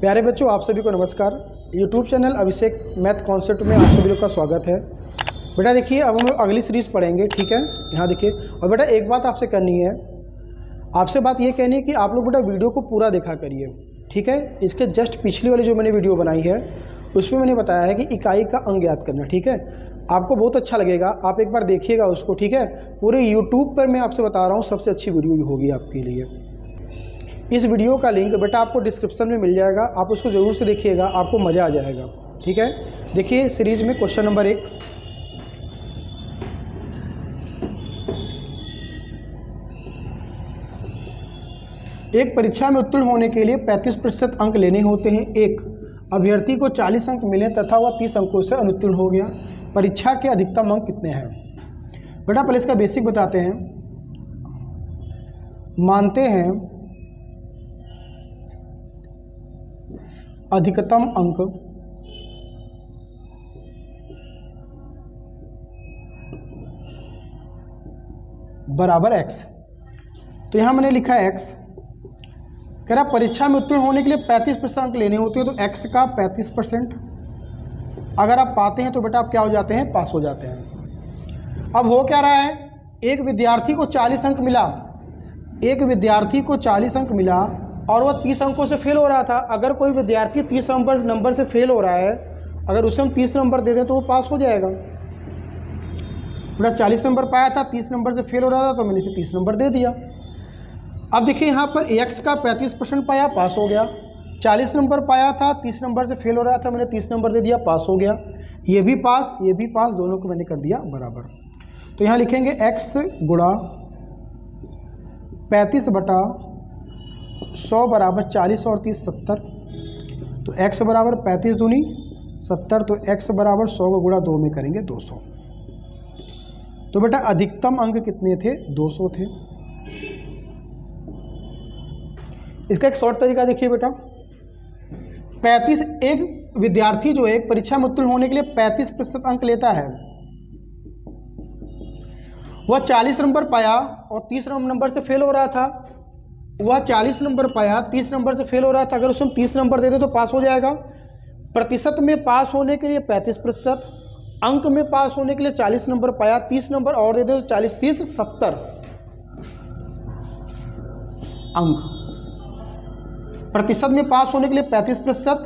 प्यारे बच्चों, आप सभी को नमस्कार। यूट्यूब चैनल अभिषेक मैथ कॉन्सेप्ट में आप सभी लोग का स्वागत है। बेटा देखिए, अब हम अगली सीरीज़ पढ़ेंगे, ठीक है। यहाँ देखिए, और बेटा एक बात आपसे करनी है, आपसे बात ये कहनी है कि आप लोग बेटा वीडियो को पूरा देखा करिए, ठीक है। इसके जस्ट पिछली वाली जो मैंने वीडियो बनाई है उसमें मैंने बताया है कि इकाई का अंग याद करना, ठीक है। आपको बहुत अच्छा लगेगा, आप एक बार देखिएगा उसको, ठीक है। पूरे यूट्यूब पर मैं आपसे बता रहा हूँ सबसे अच्छी वीडियो होगी आपके लिए। इस वीडियो का लिंक बेटा आपको डिस्क्रिप्शन में मिल जाएगा, आप उसको ज़रूर से देखिएगा, आपको मज़ा आ जाएगा, ठीक है। देखिए सीरीज़ में क्वेश्चन नंबर 1, एक परीक्षा में उत्तीर्ण होने के लिए 35% अंक लेने होते हैं। एक अभ्यर्थी को 40 अंक मिले तथा वह 30 अंकों से अनुत्तीर्ण हो गया। परीक्षा के अधिकतम अंक कितने हैं? बेटा पहले इसका बेसिक बताते हैं। मानते हैं अधिकतम अंक बराबर x। तो यहां मैंने लिखा है x। कह रहा परीक्षा में उत्तीर्ण होने के लिए 35% अंक लेने होते हैं, तो x का 35% अगर आप पाते हैं तो बेटा आप क्या हो जाते हैं? पास हो जाते हैं। अब हो क्या रहा है, एक विद्यार्थी को 40 अंक मिला, एक विद्यार्थी को 40 अंक मिला और वह 30 अंकों से फेल हो रहा था। अगर कोई विद्यार्थी 30 नंबर से फेल हो रहा है, अगर उसे हम 30 नंबर दे दें तो वो पास हो जाएगा। बेटा 40 नंबर पाया था, 30 नंबर से फेल हो रहा था, तो मैंने इसे 30 नंबर दे दिया। अब देखिए यहाँ पर x का 35% पाया, पास हो गया। 40 नंबर पाया था, 30 नंबर से फेल हो रहा था, मैंने 30 नंबर दे दिया, पास हो गया। ये भी पास, ये भी पास, दोनों को मैंने कर दिया बराबर। तो यहाँ लिखेंगे x गुणा 35/100 बराबर 40 और 30 70। तो x बराबर 35 दूनी 70, तो x बराबर 100 को गुणा 2 में करेंगे 200। तो बेटा अधिकतम अंक कितने थे? 200 थे। इसका एक शॉर्ट तरीका देखिए बेटा, 35, एक विद्यार्थी जो है परीक्षा में उत्तीर्ण होने के लिए 35% अंक लेता है, वह 40 नंबर पाया और 30 नंबर से फेल हो रहा था। वह 40 नंबर पाया, 30 नंबर से फेल हो रहा था, अगर उसमें 30 नंबर दे दे तो पास हो जाएगा। प्रतिशत में पास होने के लिए 35%, अंक में पास होने के लिए 40 नंबर पाया, 30 नंबर और दे दे तो 40 30 70 अंक। प्रतिशत में पास होने के लिए 35%,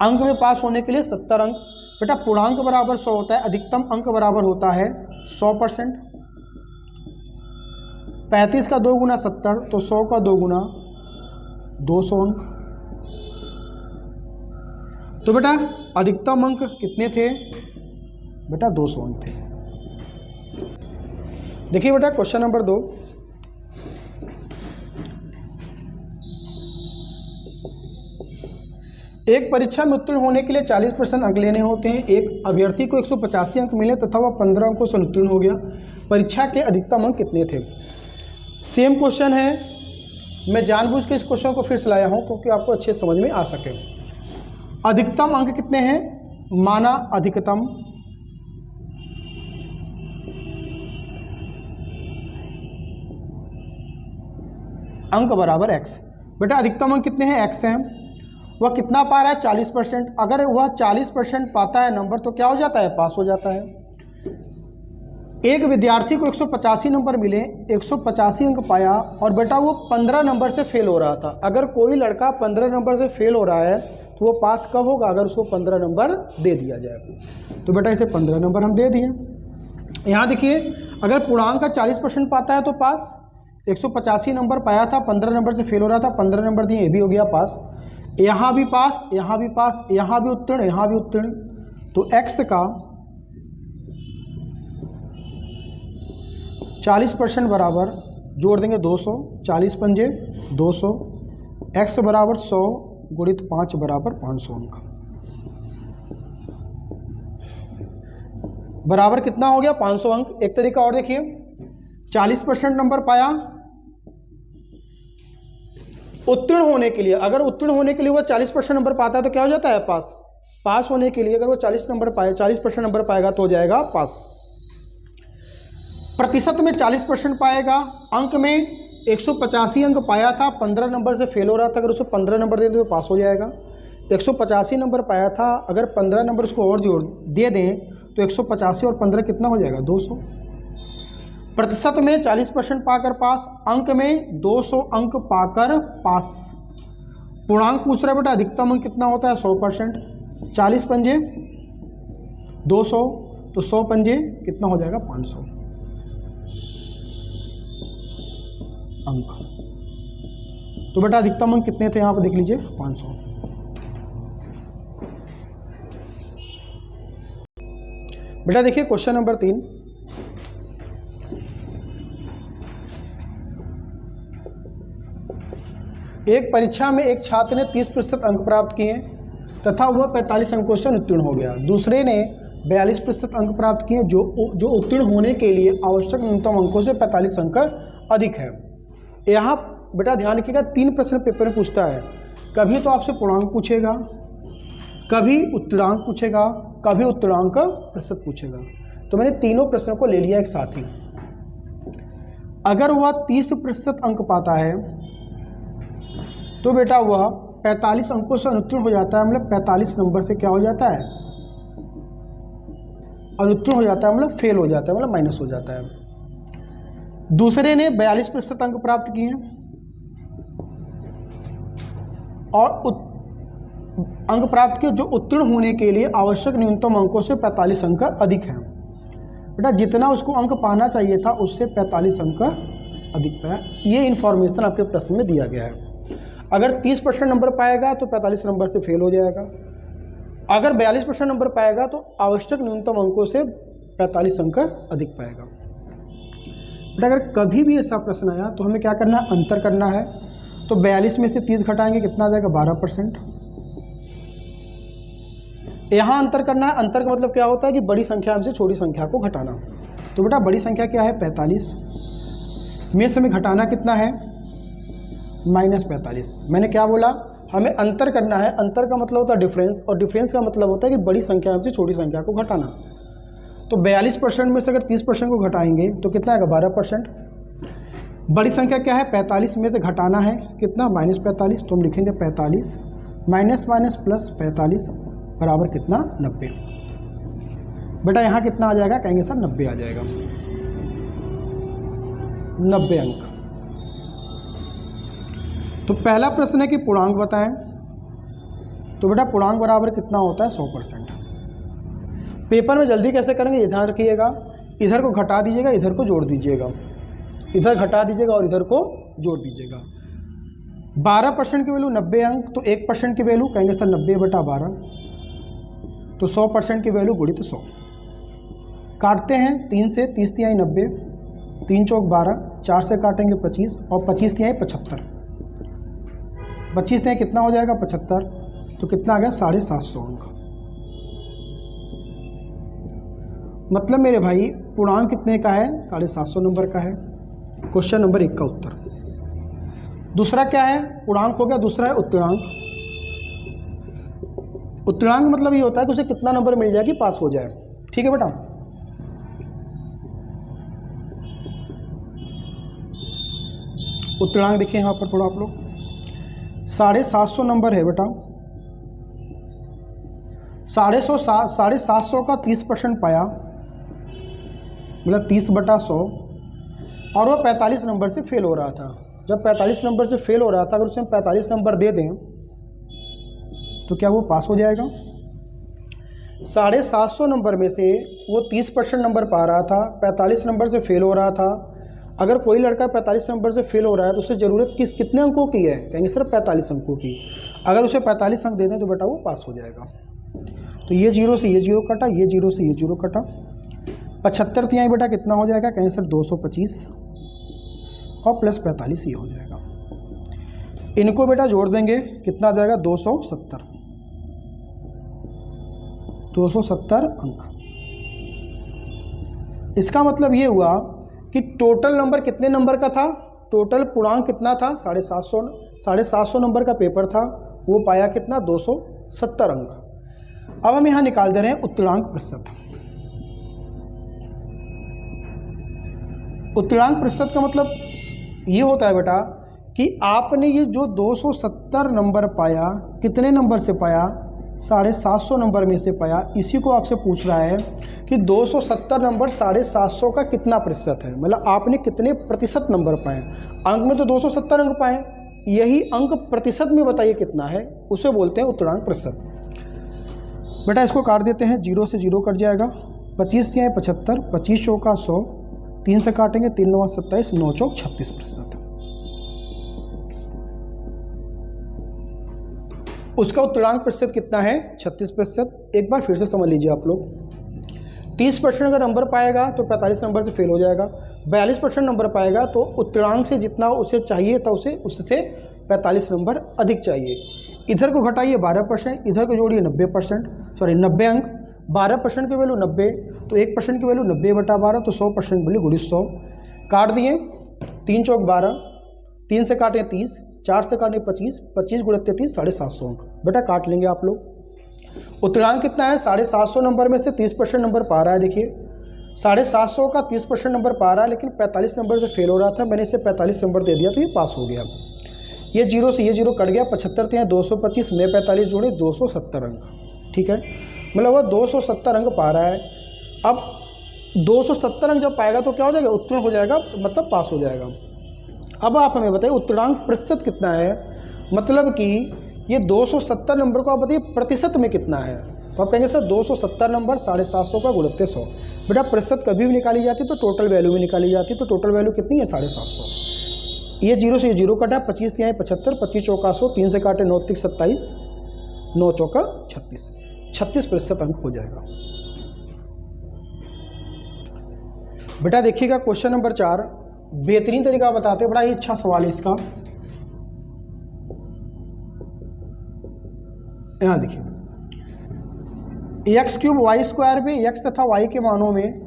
अंक में पास होने के लिए 70 अंक। बेटा पूर्णांक बराबर 100 होता है, अधिकतम अंक बराबर होता है 100%। 35 का 2 गुना 70, तो 100 का 2 गुना 200 अंक। तो बेटा अधिकतम अंक कितने थे? बेटा 200 अंक थे। देखिए बेटा क्वेश्चन नंबर 2, एक परीक्षा में उत्तीर्ण होने के लिए 40% अंक लेने होते हैं। एक अभ्यर्थी को 185 अंक मिले तथा वह 15 अंकों से उत्तीर्ण हो गया। परीक्षा के अधिकतम अंक कितने थे? सेम क्वेश्चन है, मैं जानबूझ के इस क्वेश्चन को फिर से लाया हूं क्योंकि आपको अच्छे समझ में आ सके। अधिकतम अंक कितने हैं? माना अधिकतम अंक बराबर x। बेटा अधिकतम अंक कितने हैं? x हैं। वह कितना पा रहा है? 40%। अगर वह 40% पाता है नंबर तो क्या हो जाता है? पास हो जाता है। एक विद्यार्थी को 185 नंबर मिले, 185 अंक पाया और बेटा वो 15 नंबर से फेल हो रहा था। अगर कोई लड़का 15 नंबर से फेल हो रहा है तो वो पास कब होगा? अगर उसको 15 नंबर दे दिया जाए। तो बेटा इसे 15 नंबर हम दे दिए। यहाँ देखिए, अगर पूर्णांक का 40% पाता है तो पास। 185 नंबर पाया था, 15 नंबर से फेल हो रहा था, 15 नंबर दिए, ये भी हो गया पास। यहाँ भी पास, यहाँ भी पास, यहाँ भी उत्तीर्ण, यहाँ भी उत्तीर्ण। तो x का 40% बराबर जोड़ देंगे 200, 40 पंजे 200, x बराबर 100 गुणित 5 बराबर 500 अंक। बराबर कितना हो गया? 500 अंक। एक तरीका और देखिए, 40% नंबर पाया उत्तीर्ण होने के लिए, अगर उत्तीर्ण होने के लिए वह 40% नंबर पाता है तो क्या हो जाता है? पास। पास होने के लिए अगर वो 40 नंबर पाए, 40% नंबर पाएगा तो हो जाएगा पास। प्रतिशत में 40% पाएगा, अंक में 185 अंक पाया था, 15 नंबर से फेल हो रहा था, अगर उसको 15 नंबर दे दे तो पास हो जाएगा। 185 नंबर पाया था, अगर 15 नंबर उसको और जोड़ दे दें तो 185 और 15 कितना हो जाएगा 200। प्रतिशत में 40% पाकर पास, अंक में 200 अंक पाकर पास। पूर्णांक पूछ रहा है बेटा, अधिकतम अंक कितना होता है 100%। 40 पंजे 200, तो 100 पंजे कितना हो जाएगा 500 अंक। तो बेटा अधिकतम अंक कितने थे यहाँ पर देख लीजिए 500। बेटा देखिए क्वेश्चन नंबर 3, एक परीक्षा में एक छात्र ने 30% अंक प्राप्त किए तथा वह 45 अंकों से उत्तीर्ण हो गया। दूसरे ने 42% अंक प्राप्त किए जो उत्तीर्ण होने के लिए आवश्यक न्यूनतम अंकों से 45 अंक अधिक है। यहाँ बेटा ध्यान रखिएगा, 3 प्रश्न पेपर में पूछता है। कभी तो आपसे पूर्णांक पूछेगा, कभी उत्तीर्णांक पूछेगा, कभी उत्तीर्णांक प्रतिशत पूछेगा। तो मैंने तीनों प्रश्नों को ले लिया एक साथ ही। अगर वह 30% अंक पाता है तो बेटा वह 45 अंकों से अनुत्तीर्ण हो जाता है, मतलब 45 नंबर से क्या हो जाता है अनुत्तीर्ण हो जाता है, मतलब फेल हो जाता है, मतलब माइनस हो जाता है। दूसरे ने 42% अंक प्राप्त किए और अंक प्राप्त किए जो उत्तीर्ण होने के लिए आवश्यक न्यूनतम अंकों से 45 अंक अधिक हैं। बेटा जितना उसको अंक पाना चाहिए था उससे 45 अंक अधिक पाया। ये इन्फॉर्मेशन आपके प्रश्न में दिया गया है। अगर 30% नंबर पाएगा तो 45 नंबर से फेल हो जाएगा, अगर 42% नंबर पाएगा तो आवश्यक न्यूनतम अंकों से 45 अंक अधिक पाएगा। बेटा अगर कभी भी ऐसा प्रश्न आया तो हमें क्या करना है, अंतर करना है। तो 42 में से 30 घटाएंगे कितना आ जाएगा 12%। यहाँ अंतर करना है। अंतर का मतलब क्या होता है कि बड़ी संख्या में से छोटी संख्या को घटाना। तो बेटा बड़ी संख्या क्या है 45 में से हमें घटाना कितना है -45। मैंने क्या बोला, हमें अंतर करना है। अंतर का मतलब होता है डिफरेंस, और डिफरेंस का मतलब होता है कि बड़ी संख्या में से छोटी संख्या को घटाना। तो 42% में से अगर 30% को घटाएंगे तो कितना आएगा 12%। बड़ी संख्या क्या है 45 में से घटाना है कितना -45। तो हम लिखेंगे 45 माइनस माइनस प्लस 45 बराबर कितना 90। बेटा यहाँ कितना आ जाएगा, कहेंगे सर 90 आ जाएगा, 90 अंक। तो पहला प्रश्न है कि पूर्णांक बताएं। तो बेटा पूर्णांक बराबर कितना होता है 100%। पेपर में जल्दी कैसे करेंगे ये ध्यान रखिएगा, इधर को घटा दीजिएगा, इधर को जोड़ दीजिएगा, इधर घटा दीजिएगा और इधर को जोड़ दीजिएगा। 12% की वैल्यू 90 अंक, तो 1% की वैल्यू कहेंगे सर 90 बटा 12, तो 100% की वैल्यू गुणित 100। काटते हैं 3 से, 30 तिहाई 90, 3 चौक 12, 4 से काटेंगे 25 और 25 तिहाई 75, 25 तिहाई कितना हो जाएगा 75, तो कितना आ गया 750 अंक। मतलब मेरे भाई पूर्णांक कितने का है 750 नंबर का है। क्वेश्चन नंबर 1 का उत्तर। दूसरा क्या है, पूर्णांक हो गया, दूसरा है उत्तीर्णांक। उत्तीर्णांक मतलब ये होता है कि उसे कितना नंबर मिल जाए कि पास हो जाए। ठीक है बेटा, उत्तीर्णांक देखिए यहाँ पर थोड़ा आप लोग 750 नंबर है बेटा। 750 का 30% पाया, मतलब 30 बटा 100, और वह 45 नंबर से फेल हो रहा था। जब 45 नंबर से फेल हो रहा था, अगर उसे हम 45 नंबर दे दें तो क्या वो पास हो जाएगा। 750 नंबर में से वो 30% नंबर पा रहा था, 45 नंबर से फेल हो रहा था। अगर कोई लड़का 45 नंबर से फेल हो रहा है तो उसे ज़रूरत कितने अंकों की है, कहेंगे सर 45 अंकों की। अगर उसे 45 अंक दे दें तो बेटा वो पास हो जाएगा। तो ये 0 से ये 0 कटा, ये 0 से ये 0 कटा, 75 तिहाई बेटा कितना हो जाएगा, कहेंगे सर 225 और प्लस 45 ये हो जाएगा। इनको बेटा जोड़ देंगे कितना आ जाएगा 270 अंक। इसका मतलब ये हुआ कि टोटल नंबर कितने नंबर का था, टोटल पूर्णांक कितना था 750 नंबर का पेपर था, वो पाया कितना 270 अंक। अब हम यहाँ निकाल दे रहे हैं उत्तीर्णांक प्रतिशत। उत्तीर्णांक प्रतिशत का मतलब ये होता है बेटा कि आपने ये जो 270 नंबर पाया, कितने नंबर से पाया? 750 नंबर में से पाया। इसी को आपसे पूछ रहा है कि 270 नंबर 750 का कितना प्रतिशत है, मतलब आपने कितने प्रतिशत नंबर पाए। अंक में तो 270 अंक पाए, यही अंक प्रतिशत में बताइए कितना है, उसे बोलते हैं उत्तरांक प्रतिशत। बेटा इसको काट देते हैं, 0 से 0 कट जाएगा, 25 दिया है 75, 25 चौका 100, 3 से काटेंगे 3 9 27, 9 चौक 36%। उसका उत्तरांक प्रतिशत कितना है? 36%। एक बार फिर से समझ लीजिए आप लोग, 30% अगर नंबर पाएगा तो 45 नंबर से फेल हो जाएगा, 42% नंबर पाएगा तो उत्तरांक से जितना उसे चाहिए था उसे उससे 45 नंबर अधिक चाहिए। इधर को घटाइए 12%, इधर को जोड़िए 90 अंक, 12% की वैल्यू 90, तो 1% की वैल्यू 90/12, तो 100% वैल्यू गुणित 100। काट दिए, 3 चौक 12, 3 से काटें 30, 4 से काटें 25, 25 गुणित 33, 750 अंक। बेटा काट लेंगे आप लोग। उत्तरांक कितना है? 750 नंबर में से 30% नंबर पा रहा है। देखिए 750 का 30% नंबर पा रहा है, लेकिन 45 नंबर से फेल हो रहा था, मैंने इसे 45 नंबर दे दिया तो ये पास हो गया। ये 0 से ये 0 कट गया, 75 थे 225 में 45 जोड़े 270 अंक। ठीक है, मतलब वह 270 अंक पा रहा है। अब 270 अंक जब पाएगा तो क्या हो जाएगा? उत्तीर्ण हो जाएगा, मतलब पास हो जाएगा। अब आप हमें बताइए उत्तरांक प्रतिशत कितना है, मतलब कि ये 270 नंबर को आप बताइए प्रतिशत में कितना है। तो आप कहेंगे सर 270 नंबर 750 का गुणित 100। बेटा प्रतिशत कभी भी निकाली जाती तो टोटल वैल्यू में निकाली जाती, तो टोटल वैल्यू कितनी है? 750। ये 0 से ये 0 कटा, 25 दिया है 75, 25 चौका 100, 3 से काटे 9 3 27, 9 चौका 36, 36% अंक हो जाएगा। बेटा देखिएगा क्वेश्चन नंबर 4, बेहतरीन तरीका बताते, बड़ा ही अच्छा सवाल है इसका। यहाँ देखिए, x³ y² में x तथा y के मानों में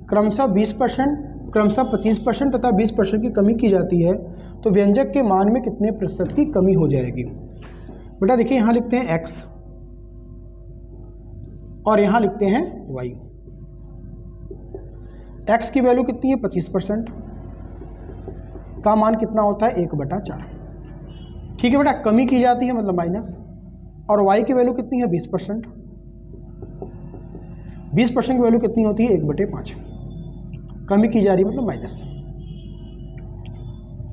क्रमशः 20%, क्रमशः 25% तथा 20% की कमी की जाती है, तो व्यंजक के मान में कितने प्रतिशत की कमी हो जाएगी? बेटा देखिए यहाँ लिखते हैं x और यहाँ लिखते हैं y। x की वैल्यू कितनी है? 25% का मान कितना होता है? 1/4। ठीक है बेटा, कमी की जाती है मतलब माइनस। और y की वैल्यू कितनी है? 20%। 20% की वैल्यू कितनी होती है? 1/5। कमी की जा रही है मतलब माइनस।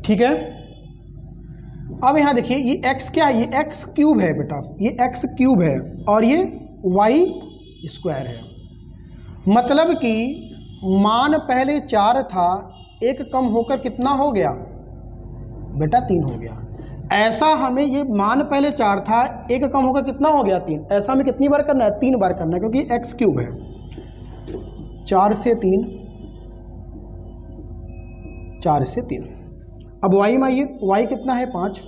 ठीक है, अब यहां देखिए ये x क्या है? ये x³ है बेटा, ये x³ है और ये y² है। मतलब कि मान पहले 4 था, 1 कम होकर कितना हो गया बेटा? 3 हो गया। ऐसा हमें ये मान पहले 4 था, 1 कम होकर कितना हो गया? 3। ऐसा हमें कितनी बार करना है? 3 बार करना है, क्योंकि x³ है। 4 से 3, 4 से 3। अब y में आइए, y कितना है? 5।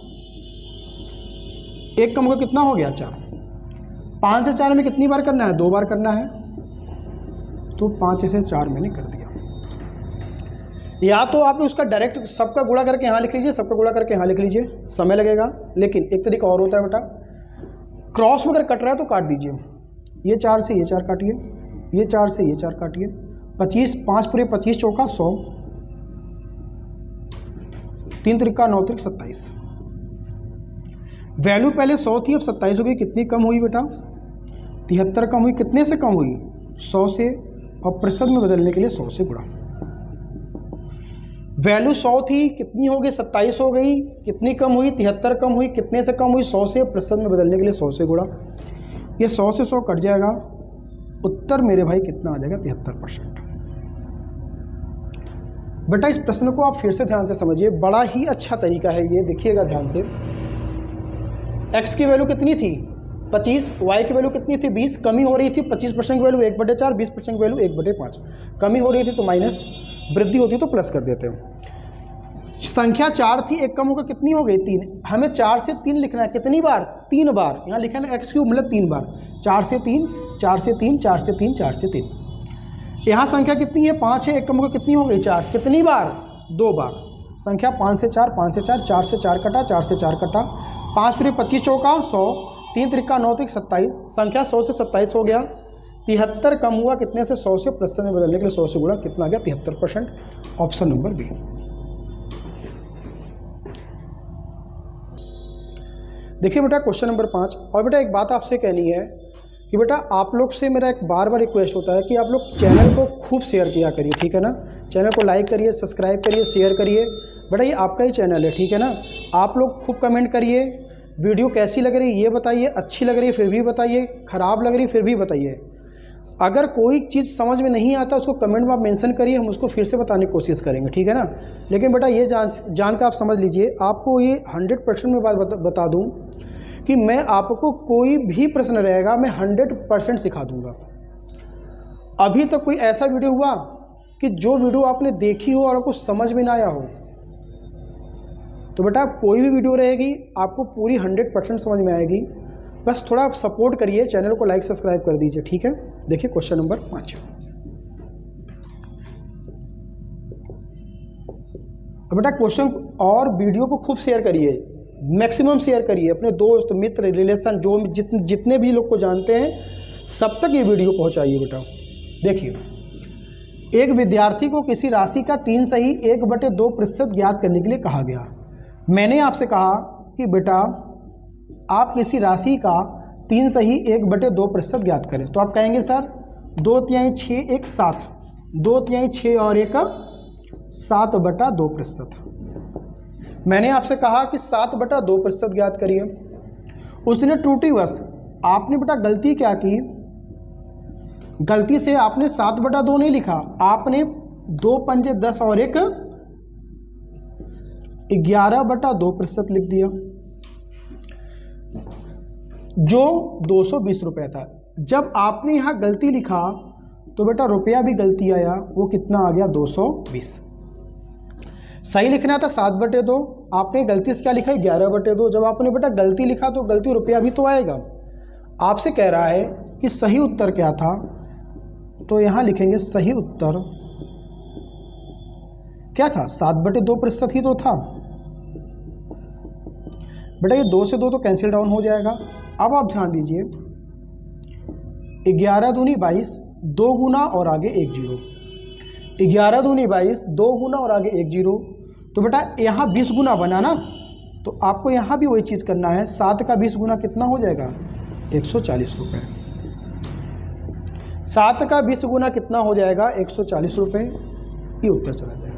1 कम होकर कितना हो गया? 4। 5 से 4 में कितनी बार करना है? 2 बार करना है, तो 5 से 4 मैंने कर दिया। या तो आप उसका डायरेक्ट सबका गुणा करके यहाँ लिख लीजिए, सबका गुणा करके यहाँ लिख लीजिए, समय लगेगा। लेकिन एक तरीका और होता है बेटा, क्रॉस में अगर कट रहा है तो काट दीजिए। ये 4 से ये 4 काटिए, ये 4 से ये 4 काटिए, 25, 5 पूरे 25 चौका 100, 3 त्रिका 9 त्रिक 27। वैल्यू पहले 100 थी, अब 27 हो गई। कितनी कम हुई बेटा? 73 कम हुई। कितने से कम हुई? 100 से। और प्रतिशत में बदलने के लिए 100 से गुणा। वैल्यू 100 थी, कितनी हो गई? 27 हो गई। कितनी कम हुई? 73 कम हुई। कितने से कम हुई? 100 से। प्रतिशत में बदलने के लिए 100 से गुणा। ये 100 से 100 कट जाएगा। उत्तर मेरे भाई कितना आ जाएगा? 73%। बेटा इस प्रश्न को आप फिर से ध्यान से समझिए, बड़ा ही अच्छा तरीका है ये, देखिएगा ध्यान से। x की वैल्यू कितनी थी? 25, y की वैल्यू कितनी थी? 20। कमी हो रही थी, 25% की वैल्यू 1/4, 20% की वैल्यू 1/5। कमी हो रही थी तो माइनस, वृद्धि होती तो प्लस कर देते हो। संख्या 4 थी, 1 कम होकर कितनी हो गई? 3। हमें 4 से 3 लिखना है। कितनी बार? 3 बार। यहाँ लिखा है ना x³ मतलब 3 बार। 4 से 3, 4 से 3, 4 से 3, 4 से 3। यहाँ संख्या कितनी है? 5 है, 1 कम होकर कितनी हो गई? 4। कितनी बार? 2 बार। संख्या 5 से 4, 5 से 4, 4 से 4 कटा, 4 से 4 कटा, 5 फिर 25 चौका 100, 3 त्रिका 9 त्रिक 27। संख्या 100 से 27 हो गया। 73 कम हुआ कितने से? 100 से। प्रतिशत में बदलने के लिए 100 से गुणा। कितना आ गया? 73%। Option number B. देखिए बेटा क्वेश्चन नंबर 5। और बेटा एक बात आपसे कहनी है कि बेटा आप लोग से मेरा एक बार बार रिक्वेस्ट होता है कि आप लोग चैनल को खूब शेयर किया करिए, ठीक है ना। चैनल को लाइक करिए, सब्सक्राइब करिए, शेयर करिए। बेटा ये आपका ही चैनल है, ठीक है ना। आप लोग खूब कमेंट करिए, वीडियो कैसी लग रही है ये बताइए, अच्छी लग रही है फिर भी बताइए, ख़राब लग रही है फिर भी बताइए। अगर कोई चीज़ समझ में नहीं आता उसको कमेंट में आप मेंशन करिए, हम उसको फिर से बताने की कोशिश करेंगे, ठीक है ना। लेकिन बेटा ये जान कर आप समझ लीजिए, आपको ये 100% में बात बता दूं कि मैं आपको कोई भी प्रश्न रहेगा मैं 100% सिखा दूंगा। अभी तक कोई ऐसा वीडियो हुआ कि जो वीडियो आपने देखी हो और आपको समझ में ना आया हो? तो बेटा कोई भी वीडियो रहेगी आपको पूरी 100% समझ में आएगी। बस थोड़ा आप सपोर्ट करिए, चैनल को लाइक सब्सक्राइब कर दीजिए, ठीक है। देखिए क्वेश्चन नंबर 5। अब बेटा क्वेश्चन और वीडियो को खूब शेयर करिए, मैक्सिमम शेयर करिए, अपने दोस्त मित्र रिलेशन जो जितने भी लोग को जानते हैं सब तक ये वीडियो पहुंचाइए बेटा। देखिए, एक विद्यार्थी को किसी राशि का 3 सही 1/2% ज्ञात करने के लिए कहा गया। मैंने आपसे कहा कि बेटा आप किसी राशि का 3 सही 1/2% ज्ञात करें, तो आप कहेंगे सर 2/3 6 1 7, 2/3 6 और 1 7/2%। मैंने आपसे कहा कि 7/2% ज्ञात करिए। उसने त्रुटिवश आपने बेटा गलती क्या की, गलती से आपने 7/2 नहीं लिखा, आपने 2 पंजे 10 और 1 11/2% लिख दिया, जो 220 रुपये था। जब आपने यहाँ गलती लिखा तो बेटा रुपया भी गलती आया, वो कितना आ गया 220। सही लिखना था 7/2, आपने गलती से क्या लिखा 11/2। जब आपने बेटा गलती लिखा तो गलती रुपया भी तो आएगा। आपसे कह रहा है कि सही उत्तर क्या था, तो यहाँ लिखेंगे सही उत्तर क्या था 7/2% ही तो था। बेटा ये 2 से 2 तो कैंसिल डाउन हो जाएगा। अब आप ध्यान दीजिए, 11 दूनी 22, 2 गुना और आगे 1 जीरो, 11 दूनी 22, 2 गुना और आगे 1 जीरो। तो बेटा यहाँ 20 गुना बना ना, तो आपको यहाँ भी वही चीज़ करना है। 7 का 20 गुना कितना हो जाएगा 140 रुपये। 7 का 20 गुना कितना हो जाएगा 140 रुपये, ये उत्तर चला जाएगा।